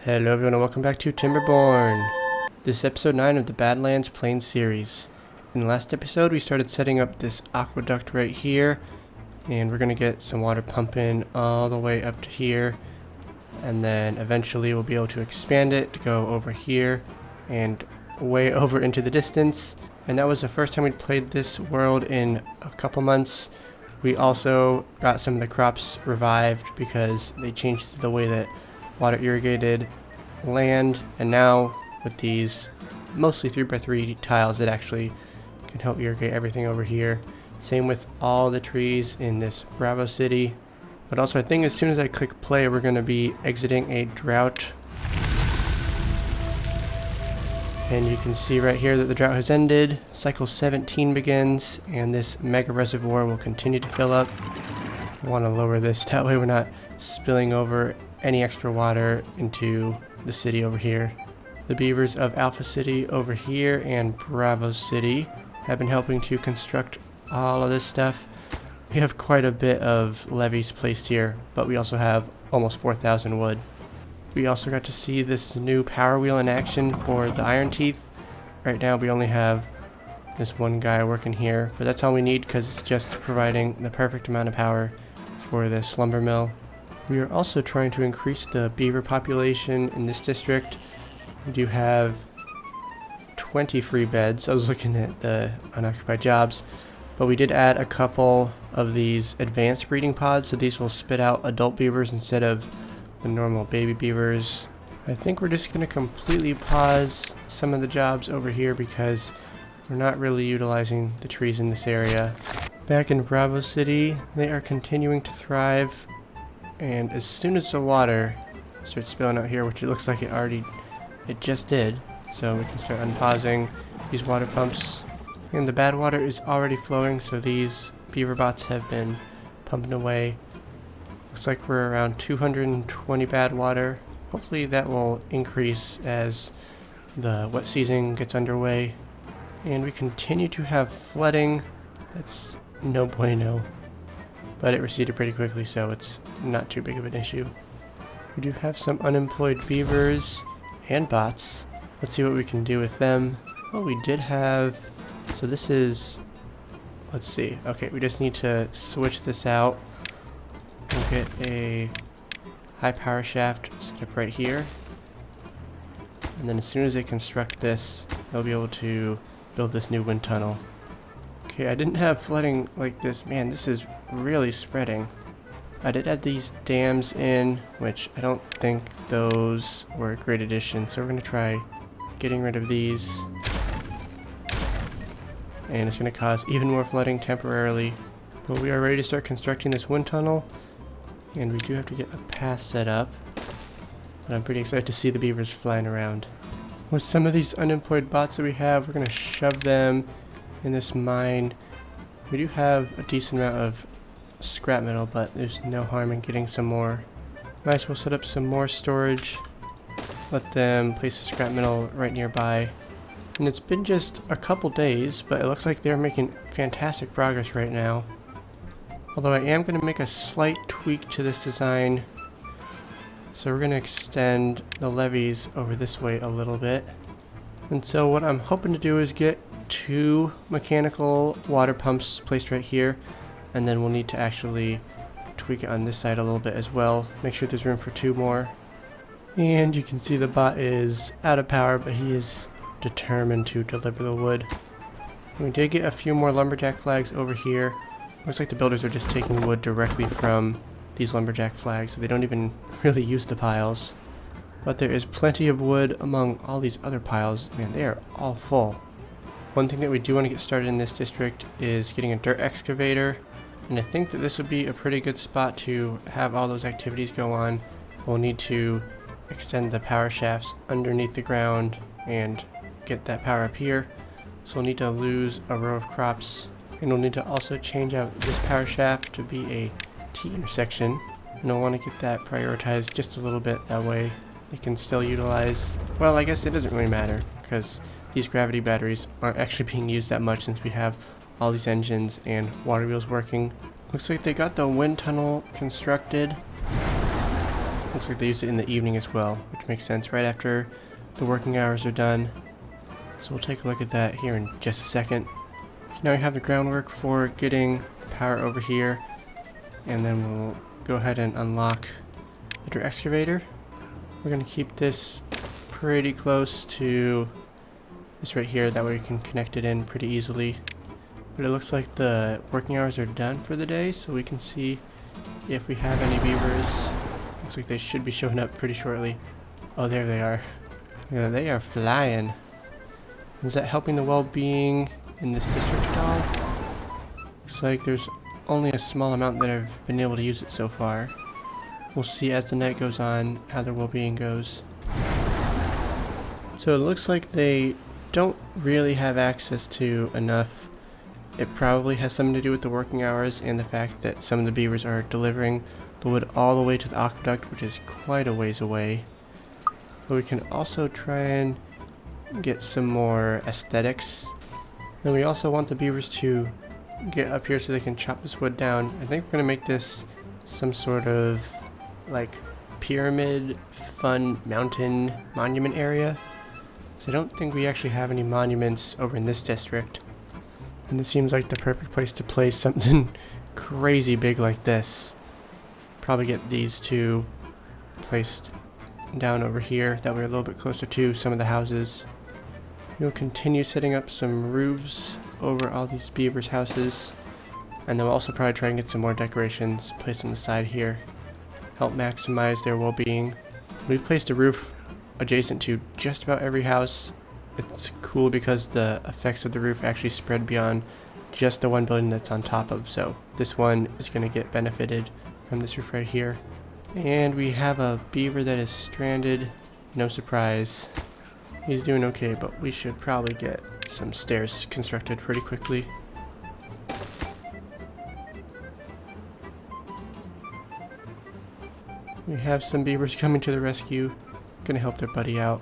Hello everyone and welcome back to Timberborn. This is episode 9 of the Badlands Plains series. In the last episode we started setting up this aqueduct right here, and we're going to get some water pumping all the way up to here, and then eventually we'll be able to expand it to go over here and way over into the distance. And that was the first time we'd played this world in a couple months. We also got some of the crops revived because they changed the way that water irrigated land, and now with these mostly 3x3 tiles it actually can help irrigate everything over here. Same with all the trees in this Bravo City. But also I think as soon as I click play we're going to be exiting a drought, and you can see right here that the drought has ended. Cycle 17 begins and this mega reservoir will continue to fill up. I want to lower this, that way we're not spilling over any extra water into the city over here. The beavers of Alpha City over here and Bravo City have been helping to construct all of this stuff. We have quite a bit of levees placed here, but we also have almost 4,000 wood. We also got to see this new power wheel in action for the Iron Teeth. Right now we only have this one guy working here, but that's all we need because it's just providing the perfect amount of power for this lumber mill. We are also trying to increase the beaver population in this district. We do have 20 free beds. I was looking at the unoccupied jobs, but we did add a couple of these advanced breeding pods, so these will spit out adult beavers instead of the normal baby beavers. I think we're just going to completely pause some of the jobs over here because we're not really utilizing the trees in this area. Back in Bravo City, they are continuing to thrive. And as soon as the water starts spilling out here, which it looks like it just did, so we can start unpausing these water pumps. And the bad water is already flowing, so these beaver bots have been pumping away. Looks like we're around 220 bad water. Hopefully that will increase as the wet season gets underway. And we continue to have flooding. That's no bueno. But it receded pretty quickly, so it's not too big of an issue. We do have some unemployed beavers and bots. Let's see what we can do with them. Oh, we did have... So this is... Let's see. Okay, we just need to switch this out. We'll get a high power shaft set up right here. And then as soon as they construct this, they'll be able to build this new wind tunnel. Okay, I didn't have flooding like this. Man, this is really spreading. I did add these dams in, which I don't think those were a great addition, so we're going to try getting rid of these. And it's going to cause even more flooding temporarily. But we are ready to start constructing this wind tunnel, and we do have to get a path set up. But I'm pretty excited to see the beavers flying around. With some of these unemployed bots that we have, we're going to shove them in this mine. We do have a decent amount of scrap metal, but there's no harm in getting some more. Might as well set up some more storage. Let them place the scrap metal right nearby. And it's been just a couple days, but it looks like they're making fantastic progress right now. Although I am going to make a slight tweak to this design. So we're going to extend the levees over this way a little bit. And so what I'm hoping to do is get 2 mechanical water pumps placed right here, and then we'll need to actually tweak it on this side a little bit as well. Make sure there's room for 2 more. And you can see the bot is out of power, but he is determined to deliver the wood. And we did get a few more lumberjack flags over here. Looks like the builders are just taking wood directly from these lumberjack flags, so they don't even really use the piles. But there is plenty of wood among all these other piles. Man, they are all full. One thing that we do want to get started in this district is getting a dirt excavator, and I think that this would be a pretty good spot to have all those activities go on. We'll need to extend the power shafts underneath the ground and get that power up here. So we'll need to lose a row of crops, and we'll need to also change out this power shaft to be a T intersection, and I'll want to get that prioritized just a little bit, that way they can still utilize, well, I guess it doesn't really matter because these gravity batteries aren't actually being used that much since we have all these engines and water wheels working. Looks like they got the wind tunnel constructed. Looks like they use it in the evening as well, which makes sense right after the working hours are done. So we'll take a look at that here in just a second. So now we have the groundwork for getting power over here, and then we'll go ahead and unlock the dirt excavator. We're going to keep this pretty close to this right here, that way we can connect it in pretty easily. But it looks like the working hours are done for the day, so we can see if we have any beavers. Looks like they should be showing up pretty shortly. Oh, there they are. Yeah, they are flying. Is that helping the well-being in this district at all? Looks like there's only a small amount that I've been able to use it so far. We'll see as the night goes on how their well-being goes. So it looks like they don't really have access to enough. It probably has something to do with the working hours and the fact that some of the beavers are delivering the wood all the way to the aqueduct, which is quite a ways away. But we can also try and get some more aesthetics. And we also want the beavers to get up here so they can chop this wood down. I think we're going to make this some sort of like pyramid fun mountain monument area. So I don't think we actually have any monuments over in this district. And this seems like the perfect place to place something crazy big like this. Probably get these two placed down over here, that we're a little bit closer to some of the houses. We'll continue setting up some roofs over all these beavers' houses, and then we'll also probably try and get some more decorations placed on the side here. Help maximize their well-being. We've placed a roof adjacent to just about every house. It's cool because the effects of the roof actually spread beyond just the one building that's on top of, so this one is going to get benefited from this roof right here. And we have a beaver that is stranded. No surprise. He's doing okay, but we should probably get some stairs constructed pretty quickly. We have some beavers coming to the rescue. Gonna help their buddy out.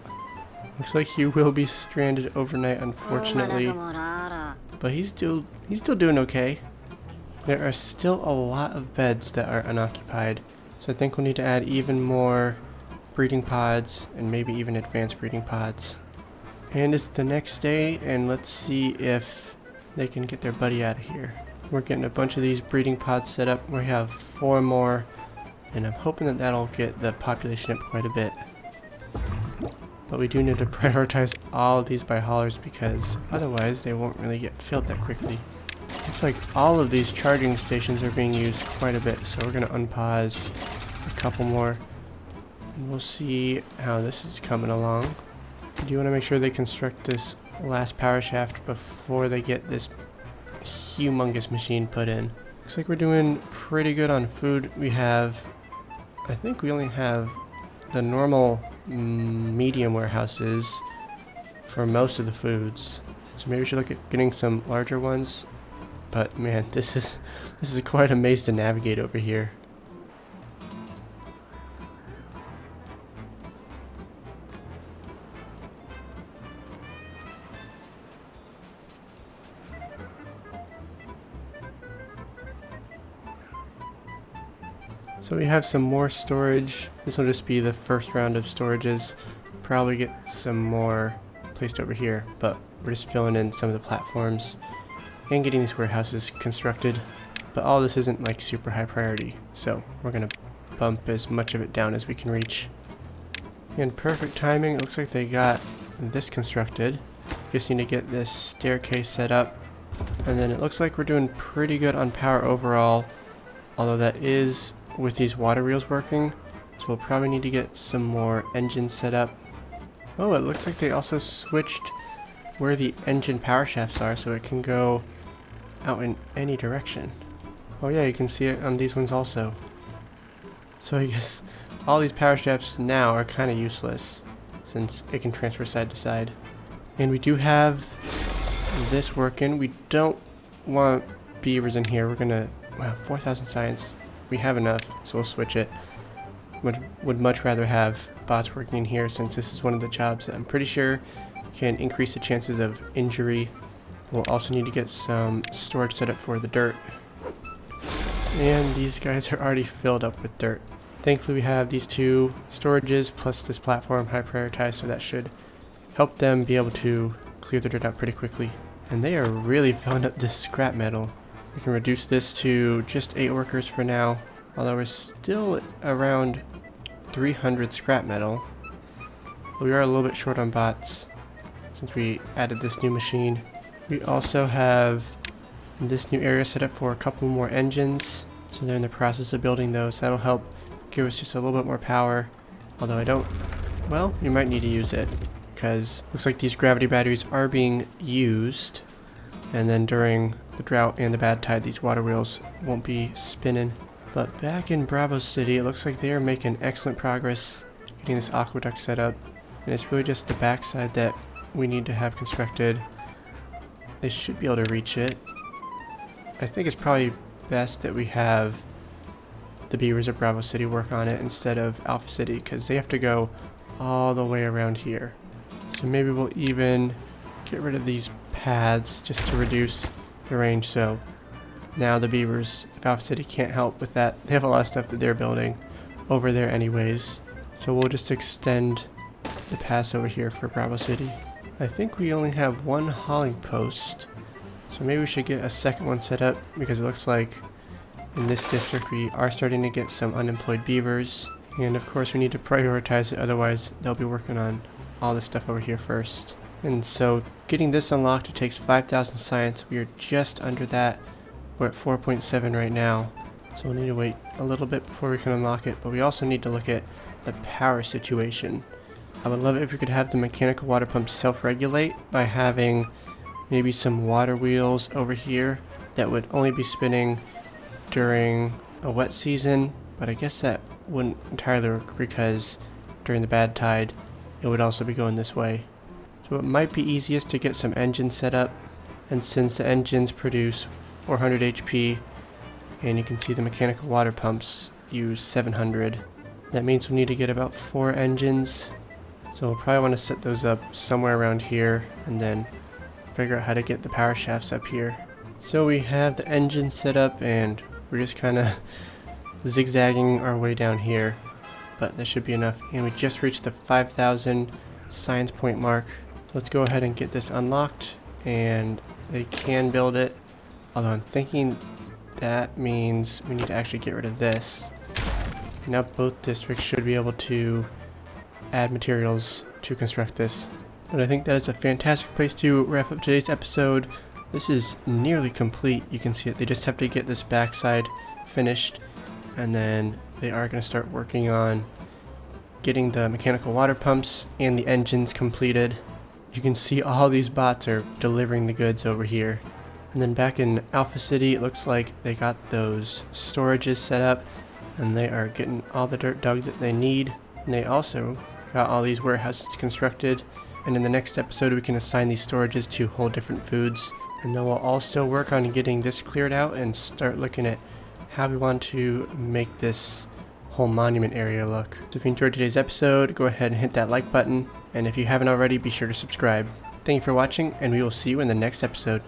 Looks like he will be stranded overnight, unfortunately. But he's still doing okay. There are still a lot of beds that are unoccupied, so I think we'll need to add even more breeding pods and maybe even advanced breeding pods. And it's the next day, and let's see if they can get their buddy out of here. We're getting a bunch of these breeding pods set up. We have 4 more, and I'm hoping that that'll get the population up quite a bit. But we do need to prioritize all of these by haulers because otherwise they won't really get filled that quickly. Looks like all of these charging stations are being used quite a bit, so we're going to unpause a couple more. And we'll see how this is coming along. I do want to make sure they construct this last power shaft before they get this humongous machine put in. Looks like we're doing pretty good on food. We have, I think we only have the normal medium warehouses for most of the foods. So maybe we should look at getting some larger ones. But man, this is quite a maze to navigate over here. So we have some more storage. This will just be the first round of storages. Probably get some more placed over here, but we're just filling in some of the platforms and getting these warehouses constructed. But all this isn't like super high priority, so we're gonna bump as much of it down as we can reach. In perfect timing, it looks like they got this constructed. Just need to get this staircase set up, and then it looks like we're doing pretty good on power overall, although that is with these water wheels working, so we'll probably need to get some more engines set up. Oh, it looks like they also switched where the engine power shafts are, so it can go out in any direction. Oh yeah, you can see it on these ones also. So I guess all these power shafts now are kind of useless since it can transfer side to side. And we do have this working. We don't want beavers in here. We're gonna, well, 4,000 science. We have enough, so we'll switch it. Would much rather have bots working in here since this is one of the jobs that I'm pretty sure can increase the chances of injury. We'll also need to get some storage set up for the dirt. And these guys are already filled up with dirt. Thankfully we have these two storages plus this platform high prioritized, so that should help them be able to clear the dirt out pretty quickly. And they are really filling up this scrap metal. We can reduce this to just 8 workers for now, although we're still around 300 scrap metal. But we are a little bit short on bots since we added this new machine. We also have this new area set up for a couple more engines, so they're in the process of building those. That'll help give us just a little bit more power, although well, you might need to use it, because looks like these gravity batteries are being used, and then during the drought and the bad tide these water wheels won't be spinning. But back in Bravo City, it looks like they are making excellent progress getting this aqueduct set up, and it's really just the backside that we need to have constructed. They should be able to reach it. I think it's probably best that we have the beavers of Bravo City work on it instead of Alpha City, because they have to go all the way around here. So maybe we'll even get rid of these paths just to reduce the range, so now the beavers of Alpha City can't help with that. They have a lot of stuff that they're building over there anyways, so we'll just extend the pass over here for Bravo City. I think we only have one hauling post, so maybe we should get a second one set up, because it looks like in this district we are starting to get some unemployed beavers, and of course we need to prioritize it, otherwise they'll be working on all this stuff over here first. And so getting this unlocked, it takes 5,000 science. We are just under that. We're at 4.7 right now, so we'll need to wait a little bit before we can unlock it, but we also need to look at the power situation. I would love it if we could have the mechanical water pumps self-regulate by having maybe some water wheels over here that would only be spinning during a wet season, but I guess that wouldn't entirely work, because during the bad tide it would also be going this way. So it might be easiest to get some engines set up, and since the engines produce 400 HP and you can see the mechanical water pumps use 700, that means we need to get about 4 engines. So we'll probably want to set those up somewhere around here and then figure out how to get the power shafts up here. So we have the engine set up and we're just kind of zigzagging our way down here, but that should be enough. And we just reached the 5,000 science point mark. Let's go ahead and get this unlocked, and they can build it, although I'm thinking that means we need to actually get rid of this. Now both districts should be able to add materials to construct this. But I think that is a fantastic place to wrap up today's episode. This is nearly complete. You can see it. They just have to get this backside finished, and then they are going to start working on getting the mechanical water pumps and the engines completed. You can see all these bots are delivering the goods over here. And then back in Alpha City, it looks like they got those storages set up and they are getting all the dirt dug that they need. And they also got all these warehouses constructed. And in the next episode, we can assign these storages to hold different foods. And then we'll also work on getting this cleared out and start looking at how we want to make this whole monument area look. So if you enjoyed today's episode, go ahead and hit that like button. And if you haven't already, be sure to subscribe. Thank you for watching, and we will see you in the next episode.